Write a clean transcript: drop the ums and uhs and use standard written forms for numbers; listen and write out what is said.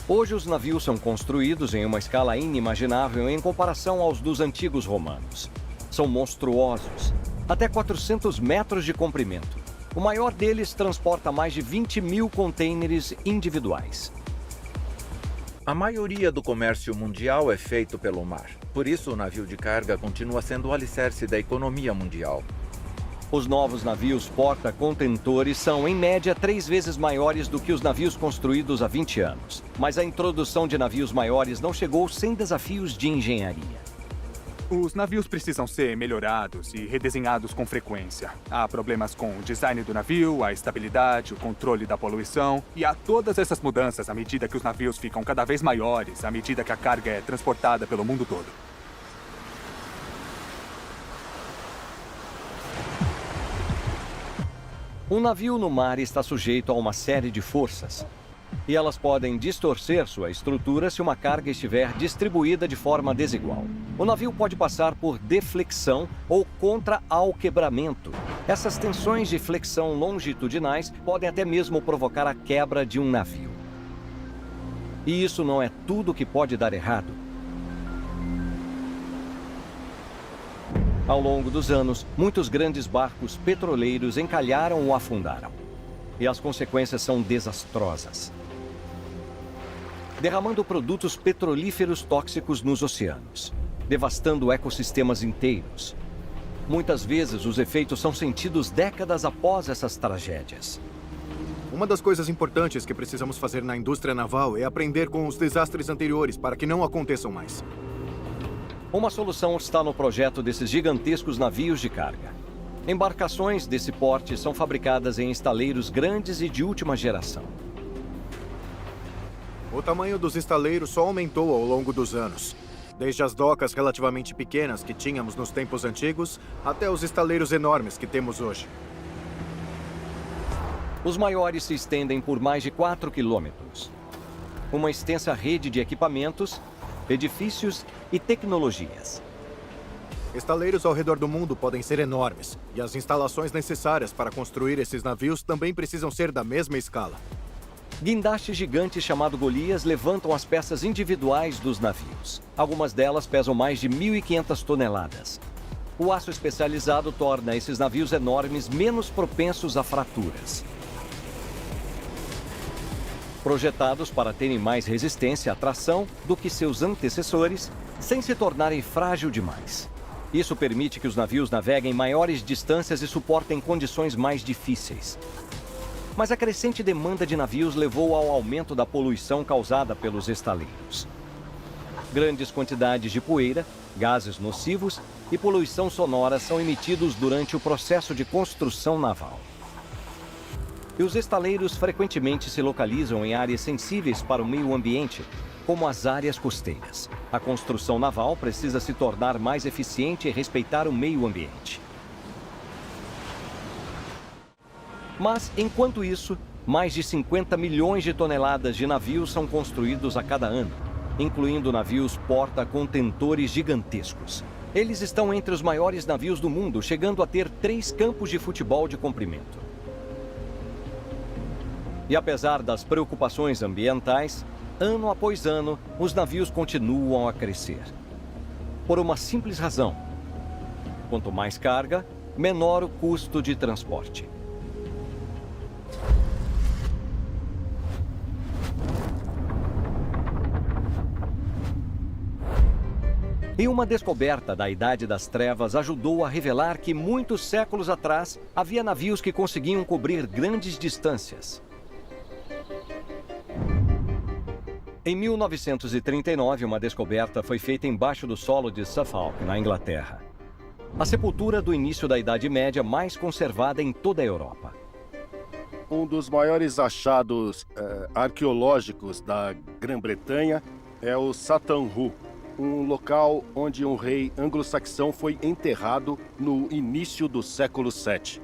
Hoje, os navios são construídos em uma escala inimaginável em comparação aos dos antigos romanos. São monstruosos, até 400 metros de comprimento. O maior deles transporta mais de 20 mil contêineres individuais. A maioria do comércio mundial é feito pelo mar. Por isso, o navio de carga continua sendo o alicerce da economia mundial. Os novos navios porta-contentores são, em média, 3 vezes maiores do que os navios construídos há 20 anos. Mas a introdução de navios maiores não chegou sem desafios de engenharia. Os navios precisam ser melhorados e redesenhados com frequência. Há problemas com o design do navio, a estabilidade, o controle da poluição. E há todas essas mudanças à medida que os navios ficam cada vez maiores, à medida que a carga é transportada pelo mundo todo. Um navio no mar está sujeito a uma série de forças. E elas podem distorcer sua estrutura se uma carga estiver distribuída de forma desigual. O navio pode passar por deflexão ou contra-alquebramento. Essas tensões de flexão longitudinais podem até mesmo provocar a quebra de um navio. E isso não é tudo que pode dar errado. Ao longo dos anos, muitos grandes barcos petroleiros encalharam ou afundaram. E as consequências são desastrosas, derramando produtos petrolíferos tóxicos nos oceanos, devastando ecossistemas inteiros. Muitas vezes, os efeitos são sentidos décadas após essas tragédias. Uma das coisas importantes que precisamos fazer na indústria naval é aprender com os desastres anteriores para que não aconteçam mais. Uma solução está no projeto desses gigantescos navios de carga. Embarcações desse porte são fabricadas em estaleiros grandes e de última geração. O tamanho dos estaleiros só aumentou ao longo dos anos. Desde as docas relativamente pequenas que tínhamos nos tempos antigos, até os estaleiros enormes que temos hoje. Os maiores se estendem por mais de 4 quilômetros. Uma extensa rede de equipamentos, edifícios e tecnologias. Estaleiros ao redor do mundo podem ser enormes, e as instalações necessárias para construir esses navios também precisam ser da mesma escala. Guindastes gigantes chamados Golias levantam as peças individuais dos navios. Algumas delas pesam mais de 1.500 toneladas. O aço especializado torna esses navios enormes menos propensos a fraturas. Projetados para terem mais resistência à tração do que seus antecessores, sem se tornarem frágil demais. Isso permite que os navios naveguem maiores distâncias e suportem condições mais difíceis. Mas a crescente demanda de navios levou ao aumento da poluição causada pelos estaleiros. Grandes quantidades de poeira, gases nocivos e poluição sonora são emitidos durante o processo de construção naval. E os estaleiros frequentemente se localizam em áreas sensíveis para o meio ambiente, como as áreas costeiras. A construção naval precisa se tornar mais eficiente e respeitar o meio ambiente. Mas, enquanto isso, mais de 50 milhões de toneladas de navios são construídos a cada ano, incluindo navios porta-contentores gigantescos. Eles estão entre os maiores navios do mundo, chegando a ter 3 campos de futebol de comprimento. E apesar das preocupações ambientais, ano após ano, os navios continuam a crescer. Por uma simples razão: quanto mais carga, menor o custo de transporte. E uma descoberta da Idade das Trevas ajudou a revelar que muitos séculos atrás havia navios que conseguiam cobrir grandes distâncias. Em 1939, uma descoberta foi feita embaixo do solo de Suffolk, na Inglaterra. A sepultura do início da Idade Média mais conservada em toda a Europa. Um dos maiores achados arqueológicos da Grã-Bretanha é o Satan Hoo, um local onde um rei anglo-saxão foi enterrado no início do século VII.